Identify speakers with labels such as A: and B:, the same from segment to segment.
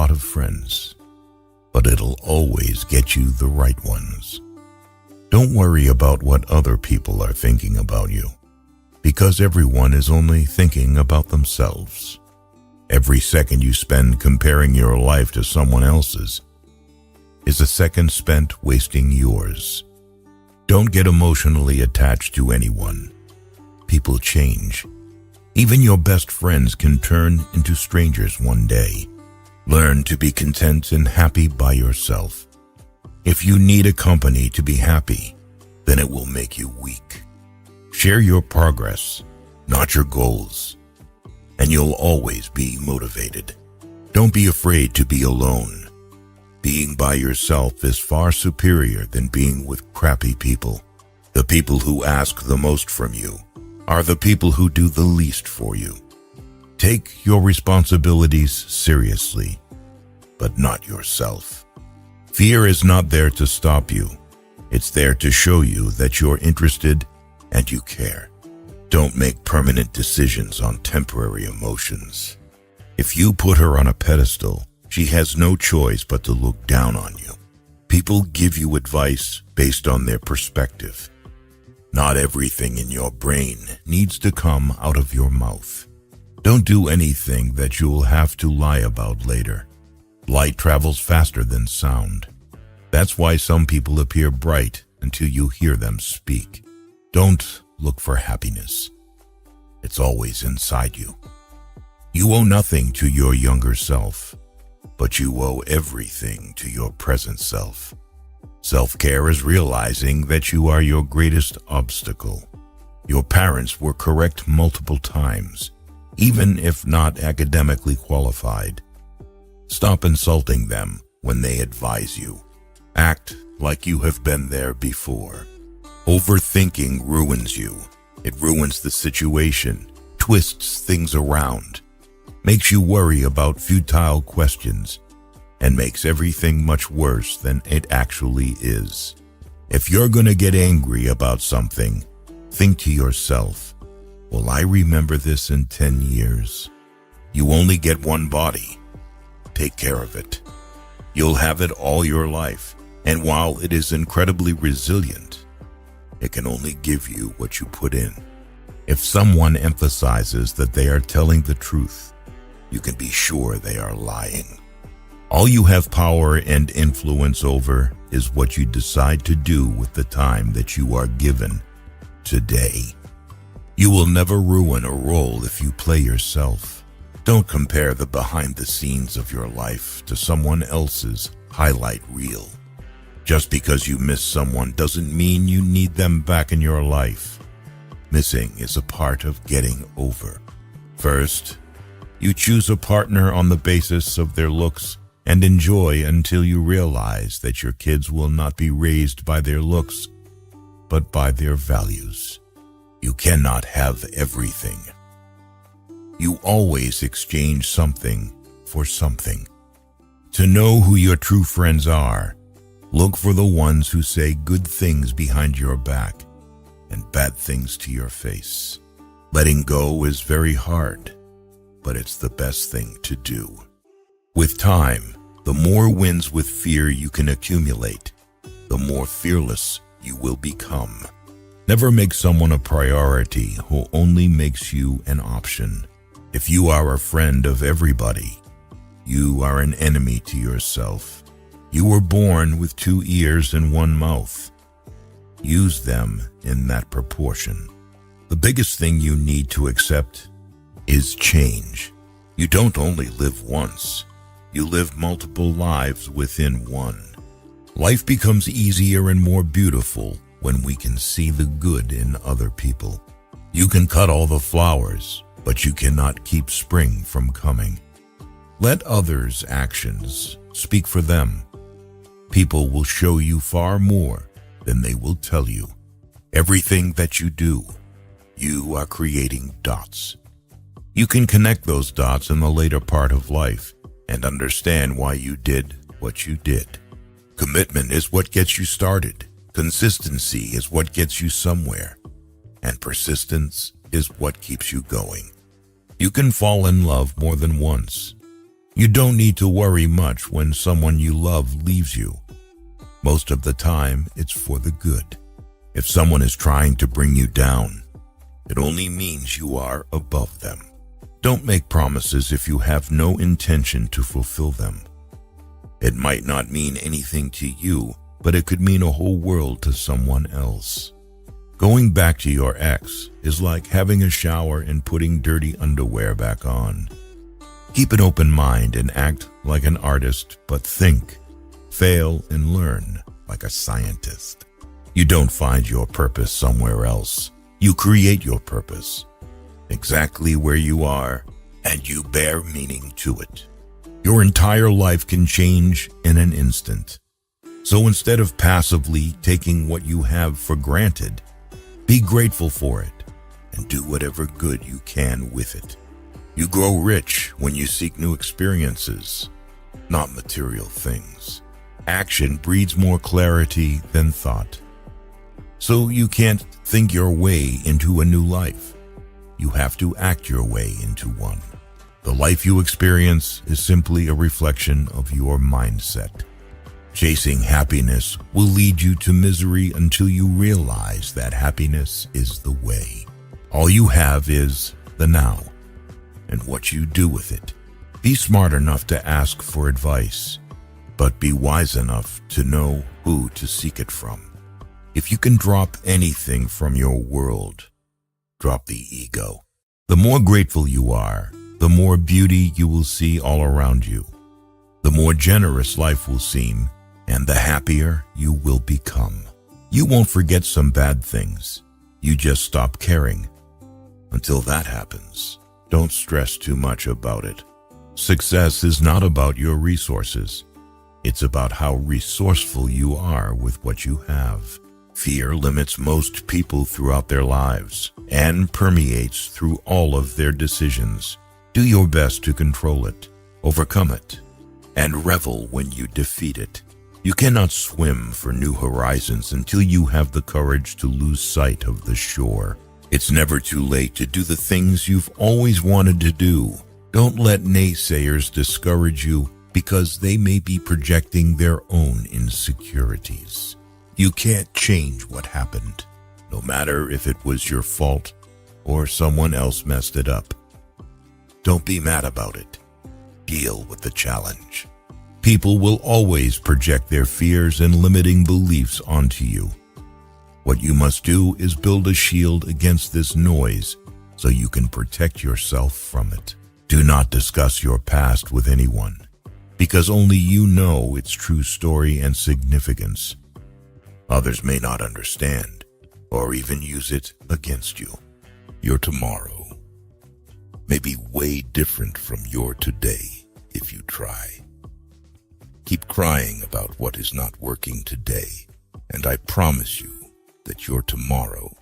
A: lot of friends, but it'll always get you the right ones. Don't worry about what other people are thinking about you, because everyone is only thinking about themselves. Every second you spend comparing your life to someone else's is a second spent wasting yours. Don't get emotionally attached to anyone. People change. Even your best friends can turn into strangers one day. Learn to be content and happy by yourself. If you need a company to be happy, then it will make you weak. Share your progress, not your goals, and you'll always be motivated. Don't be afraid to be alone. Being by yourself is far superior than being with crappy people. The people who ask the most from you are the people who do the least for you. Take your responsibilities seriously, but not yourself. Fear is not there to stop you. It's there to show you that you're interested and you care. Don't make permanent decisions on temporary emotions. If you put her on a pedestal, she has no choice but to look down on you. People give you advice based on their perspective. Not everything in your brain needs to come out of your mouth. Don't do anything that you'll have to lie about later. Light travels faster than sound. That's why some people appear bright until you hear them speak. Don't look for happiness. It's always inside you. You owe nothing to your younger self, but you owe everything to your present self. Self-care is realizing that you are your greatest obstacle. Your parents were correct multiple times, even if not academically qualified. Stop insulting them when they advise you. Act like you have been there before. Overthinking ruins you. It ruins the situation, twists things around, makes you worry about futile questions, and makes everything much worse than it actually is. If you're gonna get angry about something, think to yourself, will I remember this in 10 years? You only get one body. Take care of it. You'll have it all your life, and while it is incredibly resilient, it can only give you what you put in. If someone emphasizes that they are telling the truth, you can be sure they are lying. All you have power and influence over is what you decide to do with the time that you are given today. You will never ruin a role if you play yourself. Don't compare the behind the scenes of your life to someone else's highlight reel. Just because you miss someone doesn't mean you need them back in your life. Missing is a part of getting over. First, you choose a partner on the basis of their looks and enjoy until you realize that your kids will not be raised by their looks, but by their values. You cannot have everything. You always exchange something for something. To know who your true friends are, look for the ones who say good things behind your back and bad things to your face. Letting go is very hard, but it's the best thing to do. With time, the more wins with fear you can accumulate, the more fearless you will become. Never make someone a priority who only makes you an option. If you are a friend of everybody, you are an enemy to yourself. You were born with 2 ears and 1 mouth. Use them in that proportion. The biggest thing you need to accept is change. You don't only live once. You live multiple lives within one. Life becomes easier and more beautiful when we can see the good in other people. You can cut all the flowers, but you cannot keep spring from coming. Let others' actions speak for them. People will show you far more than they will tell you. Everything that you do, you are creating dots. You can connect those dots in the later part of life and understand why you did what you did. Commitment is what gets you started. Consistency is what gets you somewhere. And persistence is what keeps you going. You can fall in love more than once. You don't need to worry much when someone you love leaves you. Most of the time, it's for the good. If someone is trying to bring you down, it only means you are above them. Don't make promises if you have no intention to fulfill them. It might not mean anything to you, but it could mean a whole world to someone else. Going back to your ex is like having a shower and putting dirty underwear back on. Keep an open mind and act like an artist, but think, fail, and learn like a scientist. You don't find your purpose somewhere else. You create your purpose, exactly where you are, and you bear meaning to it. Your entire life can change in an instant. So instead of passively taking what you have for granted, be grateful for it and do whatever good you can with it. You grow rich when you seek new experiences, not material things. Action breeds more clarity than thought. So you can't think your way into a new life. You have to act your way into one. The life you experience is simply a reflection of your mindset. Chasing happiness will lead you to misery until you realize that happiness is the way. All you have is the now and what you do with it. Be smart enough to ask for advice, but be wise enough to know who to seek it from. If you can drop anything from your world, drop the ego. The more grateful you are, the more beauty you will see all around you. The more generous life will seem, and the happier you will become. You won't forget some bad things. You just stop caring. Until that happens, don't stress too much about it. Success is not about your resources. It's about how resourceful you are with what you have. Fear limits most people throughout their lives and permeates through all of their decisions. Do your best to control it, overcome it, and revel when you defeat it. You cannot swim for new horizons until you have the courage to lose sight of the shore. It's never too late to do the things you've always wanted to do. Don't let naysayers discourage you because they may be projecting their own insecurities. You can't change what happened, no matter if it was your fault or someone else messed it up. Don't be mad about it. Deal with the challenge. People will always project their fears and limiting beliefs onto you. What you must do is build a shield against this noise so you can protect yourself from it. Do not discuss your past with anyone, because only you know its true story and significance. Others may not understand or even use it against you. Your tomorrow may be way different from your today if you try. Keep crying about what is not working today, and I promise you that your tomorrow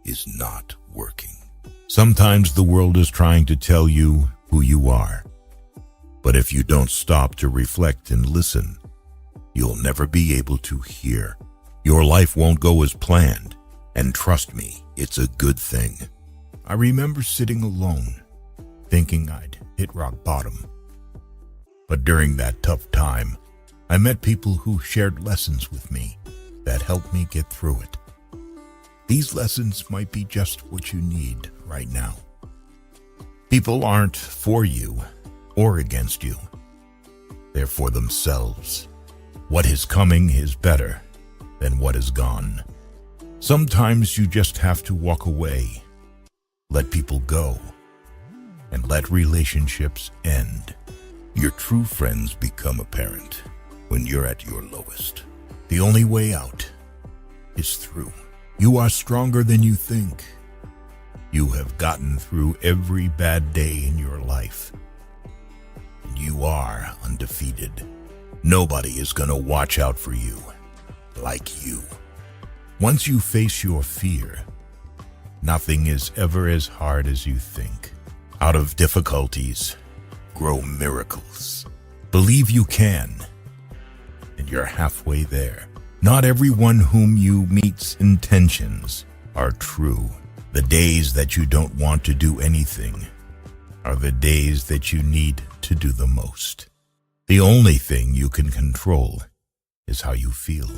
A: is not working. Sometimes the world is trying to tell you who you are, but if you don't stop to reflect and listen, you'll never be able to hear. Your life won't go as planned, and trust me, it's a good thing. I remember sitting alone, thinking I'd hit rock bottom. But during that tough time, I met people who shared lessons with me that helped me get through it. These lessons might be just what you need right now. People aren't for you or against you. They're for themselves. What is coming is better than what is gone. Sometimes you just have to walk away, let people go, and let relationships end. Your true friends become apparent when you're at your lowest. The only way out is through. You are stronger than you think. You have gotten through every bad day in your life. And you are undefeated. Nobody is gonna watch out for you like you. Once you face your fear, nothing is ever as hard as you think. Out of difficulties grow miracles. Believe you can, and you're halfway there. Not everyone whom you meet's intentions are true. The days that you don't want to do anything are the days that you need to do the most. The only thing you can control is how you feel,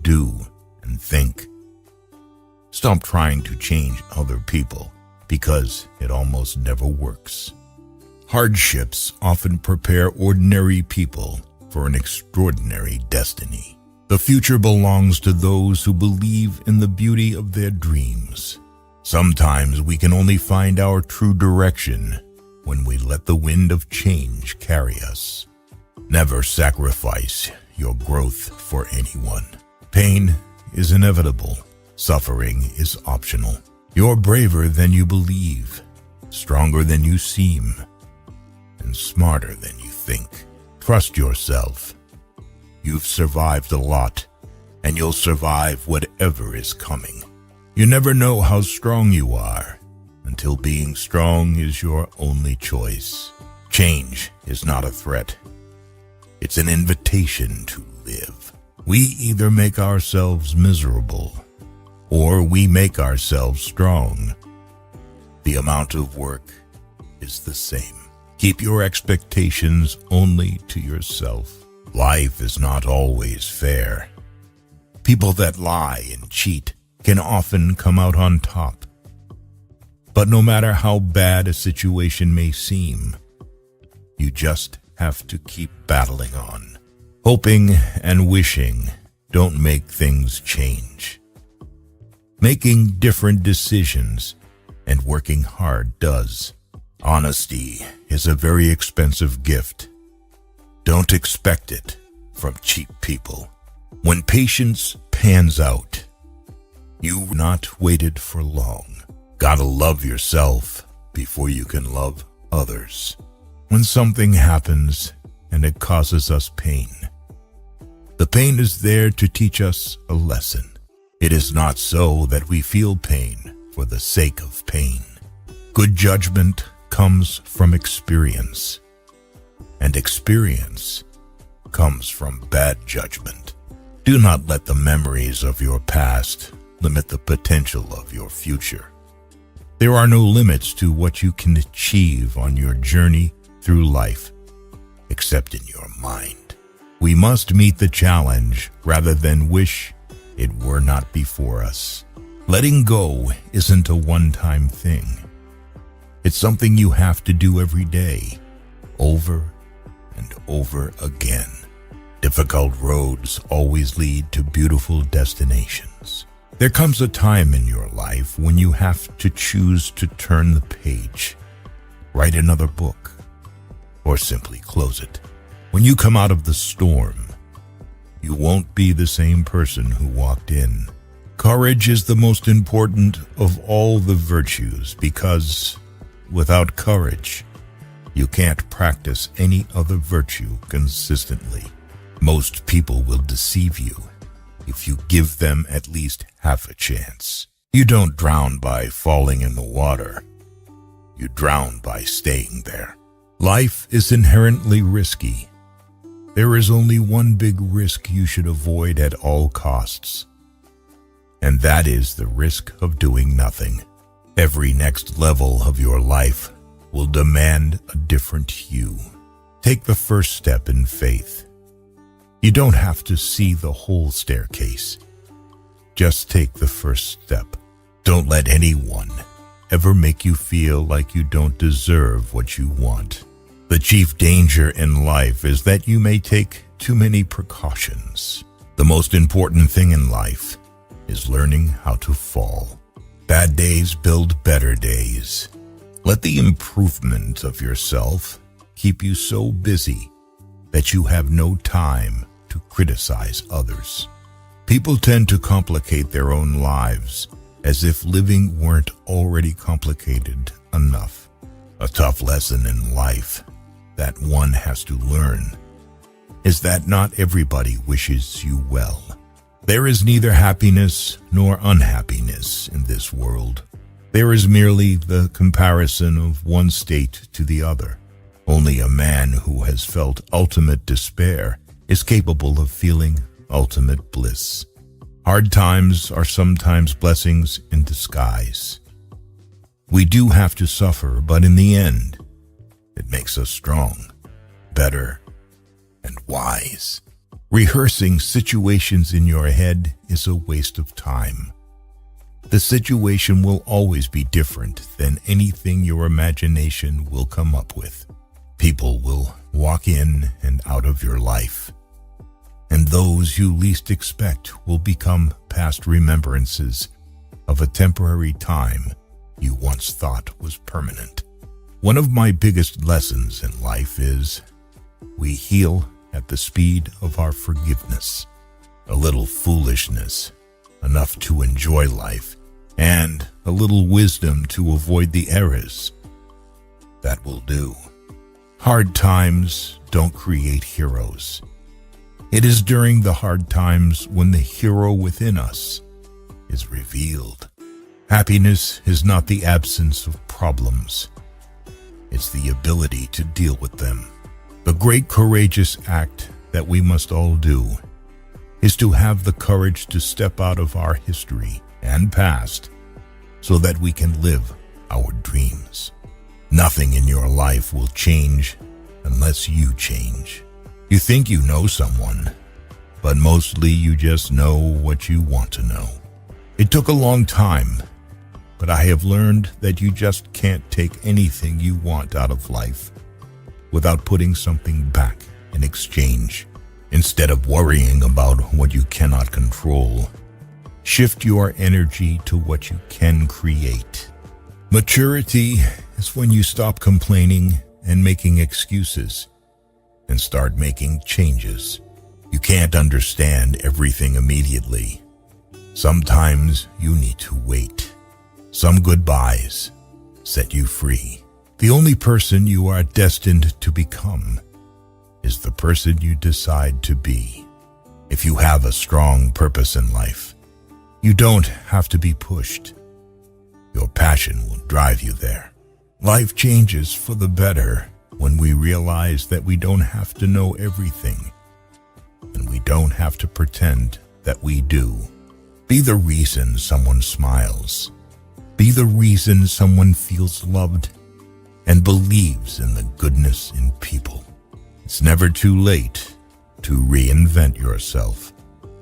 A: do, and think. Stop trying to change other people because it almost never works. Hardships often prepare ordinary people for an extraordinary destiny. The future belongs to those who believe in the beauty of their dreams. Sometimes we can only find our true direction when we let the wind of change carry us. Never sacrifice your growth for anyone. Pain is inevitable. Suffering is optional. You're braver than you believe, stronger than you seem, and smarter than you think. Trust yourself. You've survived a lot, and you'll survive whatever is coming. You never know how strong you are until being strong is your only choice. Change is not a threat. It's an invitation to live. We either make ourselves miserable or we make ourselves strong. The amount of work is the same. Keep your expectations only to yourself. Life is not always fair. People that lie and cheat can often come out on top. But no matter how bad a situation may seem, you just have to keep battling on. Hoping and wishing don't make things change. Making different decisions and working hard does. Honesty is a very expensive gift. Don't expect it from cheap people. When patience pans out, you've not waited for long. Gotta love yourself before you can love others. When something happens and it causes us pain, the pain is there to teach us a lesson. It is not so that we feel pain for the sake of pain. Good judgment comes from experience, and experience comes from bad judgment. Do not let the memories of your past limit the potential of your future. There are no limits to what you can achieve on your journey through life, except in your mind. We must meet the challenge rather than wish it were not before us. Letting go isn't a one-time thing. It's something you have to do every day, over and over again. Difficult roads always lead to beautiful destinations. There comes a time in your life when you have to choose to turn the page, write another book, or simply close it. When you come out of the storm, you won't be the same person who walked in. Courage is the most important of all the virtues because without courage, you can't practice any other virtue consistently. Most people will deceive you if you give them at least half a chance. You don't drown by falling in the water. You drown by staying there. Life is inherently risky. There is only one big risk you should avoid at all costs, and that is the risk of doing nothing. Every next level of your life will demand a different you. Take the first step in faith. You don't have to see the whole staircase. Just take the first step. Don't let anyone ever make you feel like you don't deserve what you want. The chief danger in life is that you may take too many precautions. The most important thing in life is learning how to fall. Bad days build better days. Let the improvement of yourself keep you so busy that you have no time to criticize others. People tend to complicate their own lives as if living weren't already complicated enough. A tough lesson in life that one has to learn is that not everybody wishes you well. There is neither happiness nor unhappiness in this world. There is merely the comparison of one state to the other. Only a man who has felt ultimate despair is capable of feeling ultimate bliss. Hard times are sometimes blessings in disguise. We do have to suffer, but in the end, It makes us strong, better, and wise. Rehearsing situations in your head is a waste of time. The situation will always be different than anything your imagination will come up with. People will walk in and out of your life, and those you least expect will become past remembrances of a temporary time you once thought was permanent. One of my biggest lessons in life is we heal at the speed of our forgiveness. A little foolishness, enough to enjoy life, and a little wisdom to avoid the errors. That will do. Hard times don't create heroes. It is during the hard times when the hero within us is revealed. Happiness is not the absence of problems. It's the ability to deal with them. The great courageous act that we must all do is to have the courage to step out of our history and past so that we can live our dreams. Nothing in your life will change unless you change. You think you know someone, but mostly you just know what you want to know. It took a long time, but I have learned that you just can't take anything you want out of life without putting something back in exchange. Instead of worrying about what you cannot control, shift your energy to what you can create. Maturity is when you stop complaining and making excuses and start making changes. You can't understand everything immediately. Sometimes you need to wait. Some goodbyes set you free. The only person you are destined to become is the person you decide to be. If you have a strong purpose in life, you don't have to be pushed. Your passion will drive you there. Life changes for the better when we realize that we don't have to know everything, and we don't have to pretend that we do. Be the reason someone smiles. Be the reason someone feels loved and believes in the goodness in people. It's never too late to reinvent yourself.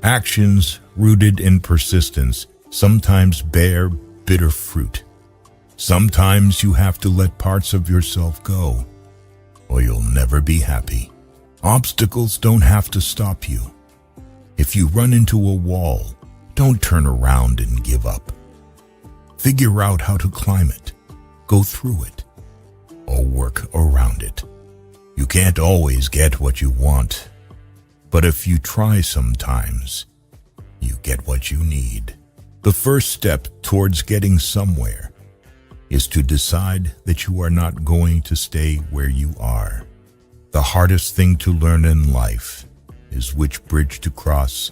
A: Actions rooted in persistence sometimes bear bitter fruit. Sometimes you have to let parts of yourself go, or you'll never be happy. Obstacles don't have to stop you. If you run into a wall, don't turn around and give up. Figure out how to climb it, go through it, or work around it. You can't always get what you want, but if you try sometimes, you get what you need. The first step towards getting somewhere is to decide that you are not going to stay where you are. The hardest thing to learn in life is which bridge to cross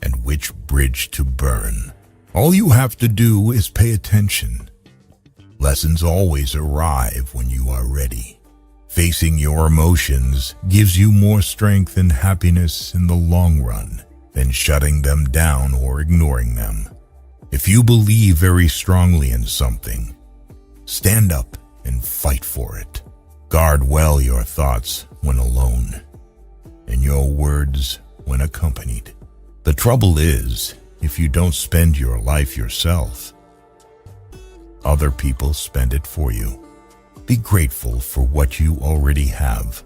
A: and which bridge to burn. All you have to do is pay attention. Lessons always arrive when you are ready. Facing your emotions gives you more strength and happiness in the long run than shutting them down or ignoring them. If you believe very strongly in something, stand up and fight for it. Guard well your thoughts when alone, and your words when accompanied. The trouble is, if you don't spend your life yourself, other people spend it for you. Be grateful for what you already have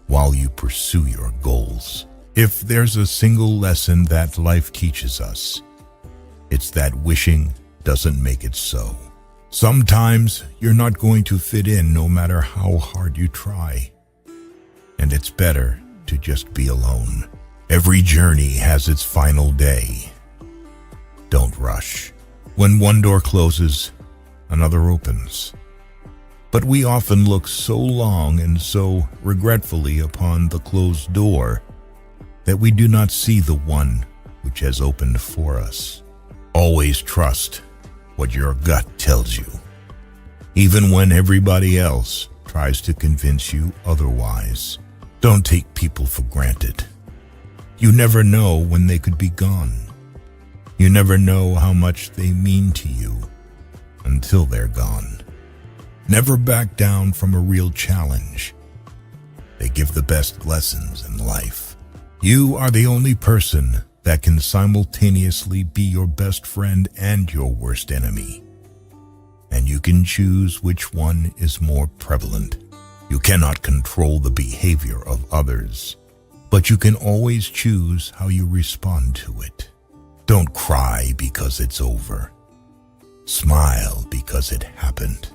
A: while you pursue your goals. If there's a single lesson that life teaches us, it's that wishing doesn't make it so. Sometimes you're not going to fit in no matter how hard you try, and it's better to just be alone. Every journey has its final day. Don't rush. When one door closes, another opens. But we often look so long and so regretfully upon the closed door that we do not see the one which has opened for us. Always trust what your gut tells you, even when everybody else tries to convince you otherwise. Don't take people for granted. You never know when they could be gone. You never know how much they mean to you until they're gone. never back down from a real challenge. They give the best lessons in life. You are the only person that can simultaneously be your best friend and your worst enemy. And you can choose which one is more prevalent. You cannot control the behavior of others, but you can always choose how you respond to it. Don't cry because it's over. Smile because it happened.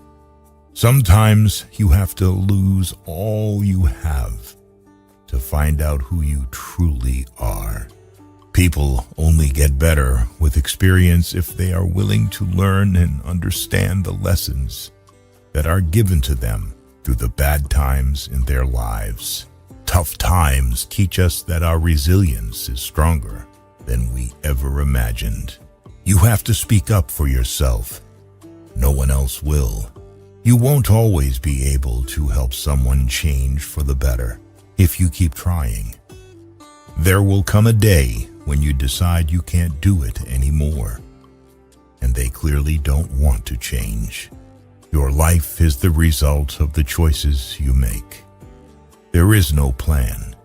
A: Sometimes you have to lose all you have to find out who you truly are. People only get better with experience if they are willing to learn and understand the lessons that are given to them through the bad times in their lives. Tough times teach us that our resilience is stronger than we ever imagined. You have to speak up for yourself. No one else will. You won't always be able to help someone change for the better if you keep trying. There will come a day when you decide you can't do it anymore, and they clearly don't want to change. Your life is the result of the choices you make. There is no plan,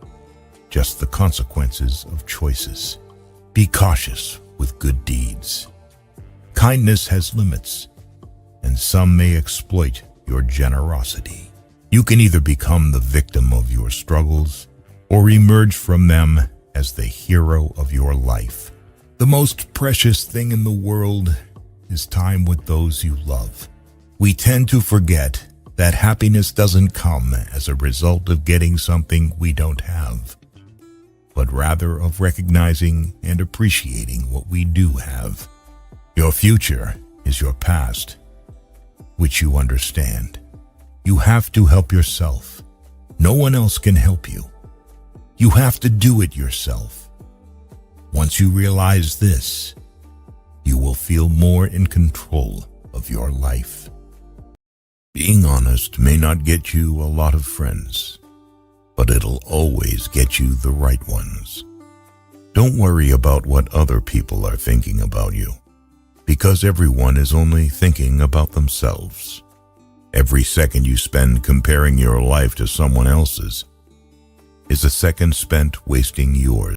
A: just the consequences of choices. Be cautious with good deeds. Kindness has limits, and some may exploit your generosity. You can either become the victim of your struggles or emerge from them as the hero of your life. The most precious thing in the world is time with those you love. We tend to forget that happiness doesn't come as a result of getting something we don't have, but rather of recognizing and appreciating what we do have. Your future is your past, which you understand. You have to help yourself. No one else can help you. You have to do it yourself. Once you realize this, you will feel more in control of your life. Being honest may not get you a lot of friends, but it'll always get you the right ones. Don't worry about what other people are thinking about you, because everyone is only thinking about themselves. Every second you spend comparing your life to someone else's is a second spent wasting yours.